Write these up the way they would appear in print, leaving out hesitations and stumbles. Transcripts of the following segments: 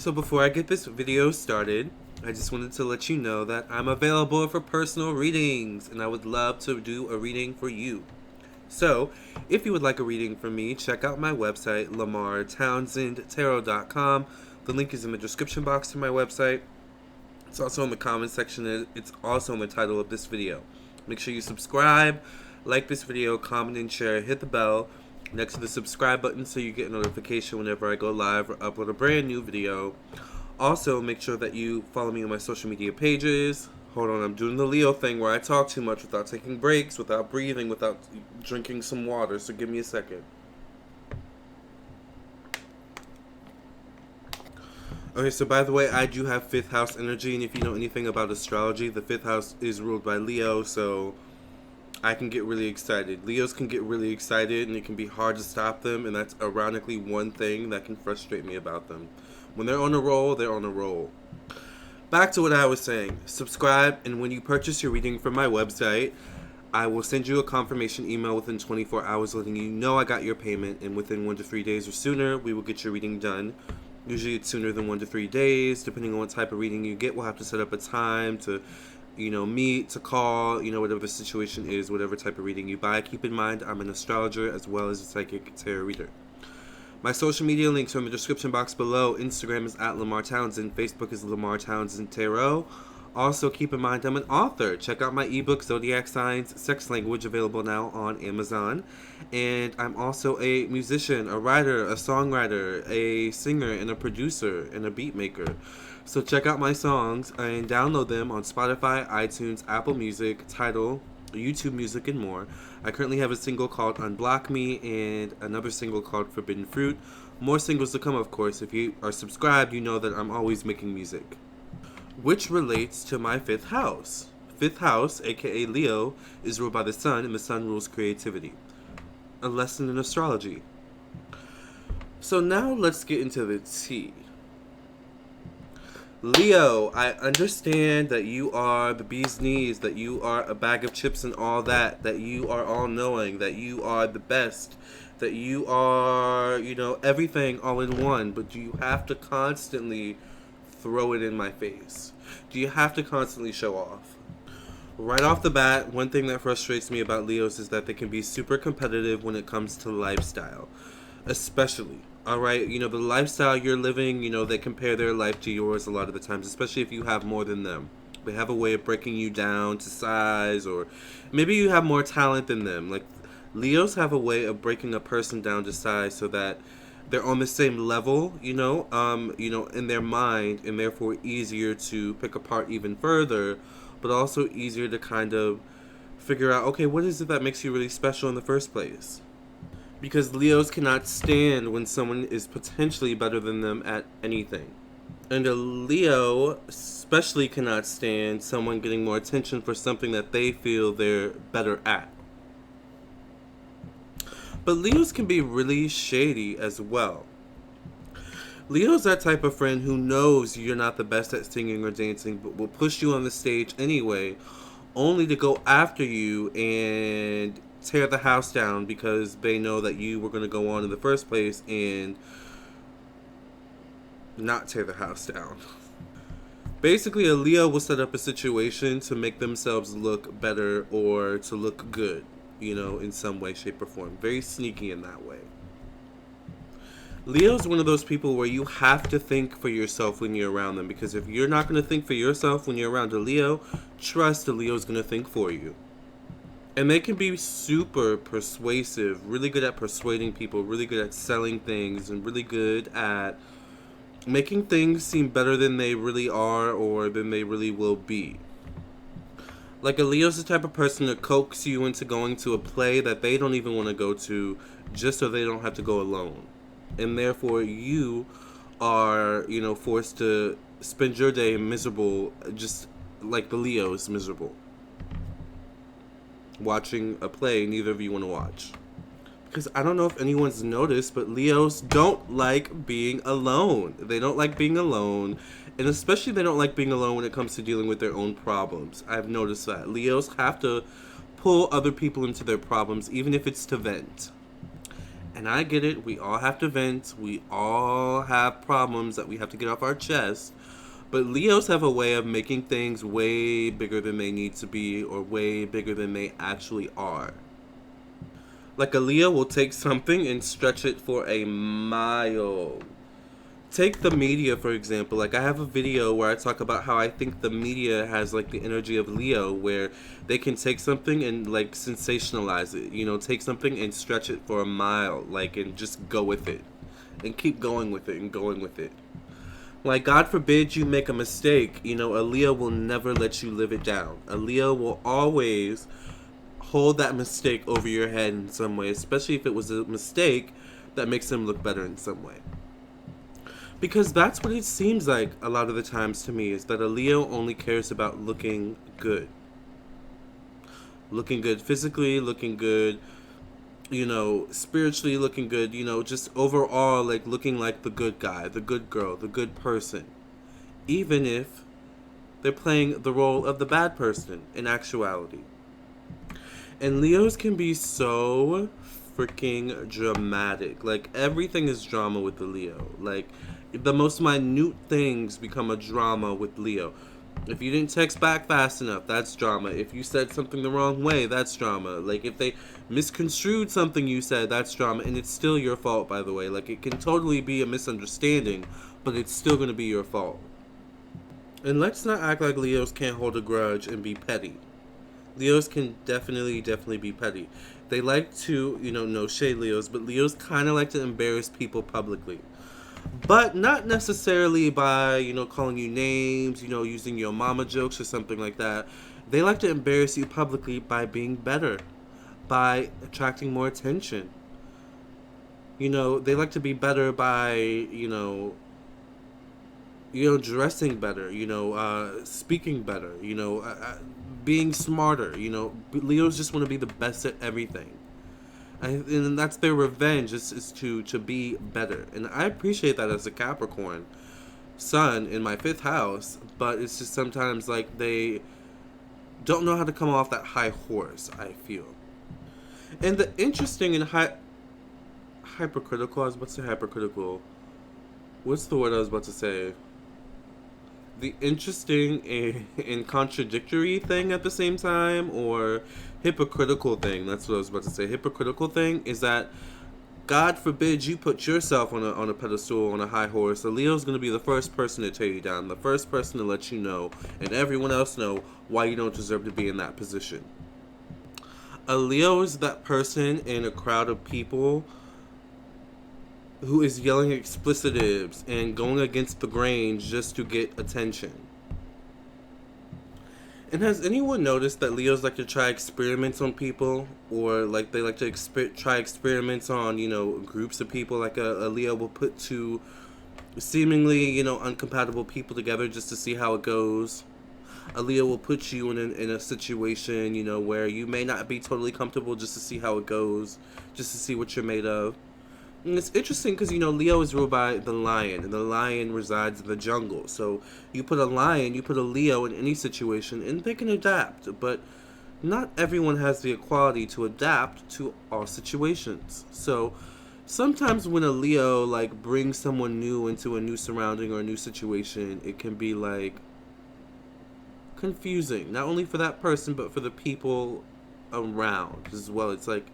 So before I get this video started, I just wanted to let you know that I'm available for personal readings and I would love to do a reading for you. So, if you would like a reading from me, check out my website, Lamarr, TownsendTarot.com. The link is in the description box to my website. It's also in the comments section, and it's also in the title of this video. Make sure you subscribe, like this video, comment and share, hit the bell next to the subscribe button so you get a notification whenever I go live or upload a brand new video. Also, make sure that you follow me on my social media pages. Hold on, I'm doing the Leo thing where I talk too much without taking breaks, without breathing, without drinking some water, so give me a second. Okay, so by the way, I do have 5th house energy, and if you know anything about astrology, the 5th house is ruled by Leo, so I can get really excited. Leos can get really excited, and it can be hard to stop them, and that's ironically one thing that can frustrate me about them. When they're on a roll, they're on a roll. Back to what I was saying. Subscribe, and when you purchase your reading from my website, I will send you a confirmation email within 24 hours letting you know I got your payment, and within 1 to 3 days or sooner, we will get your reading done. Usually it's sooner than 1 to 3 days. Depending on what type of reading you get, we'll have to set up a time to, meet, to call, whatever the situation is, whatever type of reading you buy. Keep in mind, I'm an astrologer as well as a psychic tarot reader. My social media links are in the description box below. Instagram is at Lamarr Townsend. Facebook is Lamarr Townsend Tarot. Also, keep in mind, I'm an author. Check out my ebook, Zodiac Signs, Sex Language, available now on Amazon. And I'm also a musician, a writer, a songwriter, a singer, and a producer, and a beat maker. So check out my songs and download them on Spotify, iTunes, Apple Music, Tidal, YouTube Music, and more. I currently have a single called Unblock Me and another single called Forbidden Fruit. More singles to come, of course. If you are subscribed, you know that I'm always making music. Which relates to my 5th house. 5th house, aka Leo, is ruled by the sun, and the sun rules creativity. A lesson in astrology. So now let's get into the tea. Leo, I understand that you are the bee's knees, that you are a bag of chips and all that you are all-knowing, that you are the best, that you are, everything all in one, but do you have to constantly throw it in my face? Do you have to constantly show off? Right off the bat, one thing that frustrates me about Leos is that they can be super competitive when it comes to lifestyle. Especially, alright? The lifestyle you're living, they compare their life to yours a lot of the times, especially if you have more than them. They have a way of breaking you down to size, or maybe you have more talent than them. Like, Leos have a way of breaking a person down to size so that they're on the same level, in their mind, and therefore easier to pick apart even further, but also easier to kind of figure out, okay, what is it that makes you really special in the first place? Because Leos cannot stand when someone is potentially better than them at anything. And a Leo especially cannot stand someone getting more attention for something that they feel they're better at. But Leos can be really shady as well. Leo's that type of friend who knows you're not the best at singing or dancing, but will push you on the stage anyway, only to go after you and tear the house down because they know that you were going to go on in the first place and not tear the house down. Basically, a Leo will set up a situation to make themselves look better or to look good, in some way, shape, or form. Very sneaky in that way. Leo's one of those people where you have to think for yourself when you're around them, because if you're not going to think for yourself when you're around a Leo, trust a Leo's going to think for you. And they can be super persuasive, really good at persuading people, really good at selling things, and really good at making things seem better than they really are or than they really will be. Like, a Leo's the type of person to coax you into going to a play that they don't even want to go to just so they don't have to go alone. And therefore you are, forced to spend your day miserable, just like the Leo's miserable. Watching a play neither of you want to watch. Because I don't know if anyone's noticed, but Leos don't like being alone. They don't like being alone. And especially they don't like being alone when it comes to dealing with their own problems. I've noticed that. Leos have to pull other people into their problems, even if it's to vent. And I get it. We all have to vent. We all have problems that we have to get off our chest. But Leos have a way of making things way bigger than they need to be or way bigger than they actually are. Like a Leo will take something and stretch it for a mile. Take the media, for example. Like, I have a video where I talk about how I think the media has, like, the energy of Leo, where they can take something and, like, sensationalize it. You know, take something and stretch it for a mile, like, and just go with it. And keep going with it and going with it. Like, God forbid you make a mistake. You know, a Leo will never let you live it down. A Leo will always hold that mistake over your head in some way, especially if it was a mistake that makes them look better in some way. Because that's what it seems like a lot of the times to me, is that a Leo only cares about looking good. Looking good physically, looking good, you know, spiritually, looking good, you know, just overall, like, looking like the good guy, the good girl, the good person. Even if they're playing the role of the bad person in actuality. And Leos can be so freaking dramatic. Like, everything is drama with the Leo. Like, the most minute things become a drama with Leo. If you didn't text back fast enough, that's drama. If you said something the wrong way, that's drama. Like, if they misconstrued something you said, that's drama. And it's still your fault, by the way. Like, it can totally be a misunderstanding, but it's still going to be your fault. And let's not act like Leos can't hold a grudge and be petty. Leos can definitely be petty. They like to, you know, no shade Leos, but Leos kind of like to embarrass people publicly. But not necessarily by, you know, calling you names, you know, using your mama jokes or something like that. They like to embarrass you publicly by being better, by attracting more attention. You know, they like to be better by, dressing better, speaking better, being smarter. Leos just want to be the best at everything. And that's their revenge, is to be better. And I appreciate that as a Capricorn sun in my 5th house, but it's just sometimes like they don't know how to come off that high horse, I feel. And the interesting and hypercritical, I was about to say hypercritical. What's the word I was about to say? The interesting and contradictory thing at the same time, or hypocritical thing, that's what I was about to say. Hypocritical thing is that, God forbid you put yourself on a pedestal, on a high horse. A Leo's going to be the first person to tear you down, the first person to let you know, and everyone else know, why you don't deserve to be in that position. A Leo is that person in a crowd of people who is yelling explicitives and going against the grain just to get attention. And has anyone noticed that Leos like to try experiments on people? Or like they like to try experiments on, groups of people? Like a Leo will put two seemingly, uncompatible people together just to see how it goes. A Leo will put you in a situation, where you may not be totally comfortable, just to see how it goes, just to see what you're made of. And it's interesting because, Leo is ruled by the lion, and the lion resides in the jungle. So you put a lion, you put a Leo in any situation, and they can adapt. But not everyone has the equality to adapt to all situations. So sometimes when a Leo, brings someone new into a new surrounding or a new situation, it can be, confusing. Not only for that person, but for the people around as well. It's like,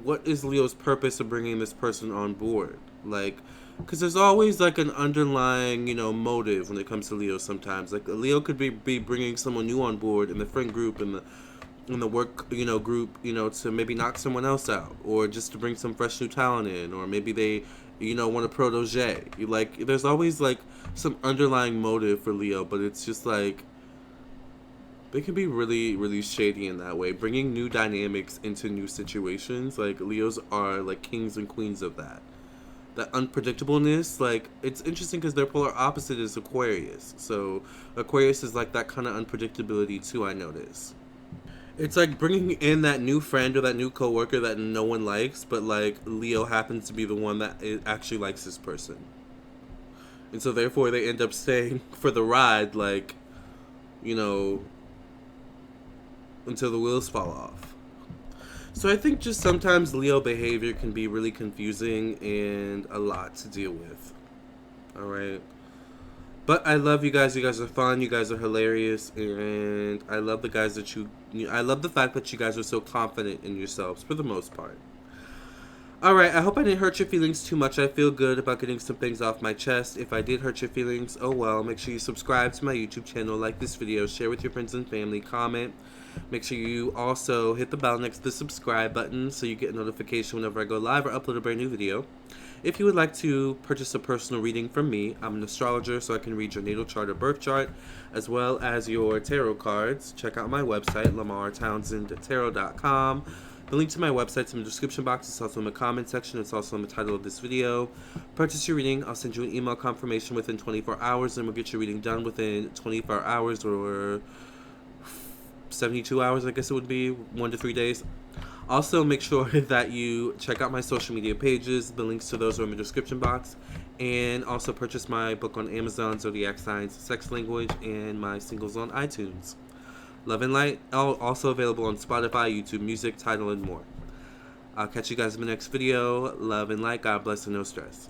what is Leo's purpose of bringing this person on board? Because there's always, an underlying, motive when it comes to Leo sometimes. Like, a Leo could be bringing someone new on board in the friend group, in the work, group, to maybe knock someone else out. Or just to bring some fresh new talent in. Or maybe they, want a protege. There's always, some underlying motive for Leo, but it's just, they can be really, really shady in that way, bringing new dynamics into new situations. Leos are kings and queens of that. That unpredictableness, it's interesting because their polar opposite is Aquarius. So Aquarius is that kind of unpredictability too, I notice. It's bringing in that new friend or that new coworker that no one likes, but Leo happens to be the one that actually likes this person. And so therefore they end up staying for the ride, until the wheels fall off. So I think just sometimes Leo behavior can be really confusing and a lot to deal with. All right. But I love you guys. You guys are fun. You guys are hilarious, and I love the guys that I love the fact that you guys are so confident in yourselves for the most part. All right. I hope I didn't hurt your feelings too much. I feel good about getting some things off my chest. If I did hurt your feelings, oh well. Make sure you subscribe to my YouTube channel, like this video, share with your friends and family, comment. Make sure you also hit the bell next to the subscribe button so you get a notification whenever I go live or upload a brand new video. If you would like to purchase a personal reading from me, I'm an astrologer, so I can read your natal chart or birth chart, as well as your tarot cards. Check out my website, LamarrTownsendTarot.com. The link to my website's in the description box. It's also in the comment section. It's also in the title of this video. Purchase your reading. I'll send you an email confirmation within 24 hours, and we'll get your reading done within 24 hours or 72 hours, I guess it would be, 1 to 3 days. Also, make sure that you check out my social media pages. The links to those are in the description box. And also purchase my book on Amazon, Zodiac Signs, Sex Language, and my singles on iTunes. Love and Light, also available on Spotify, YouTube Music, Tidal, and more. I'll catch you guys in the next video. Love and light. God bless and no stress.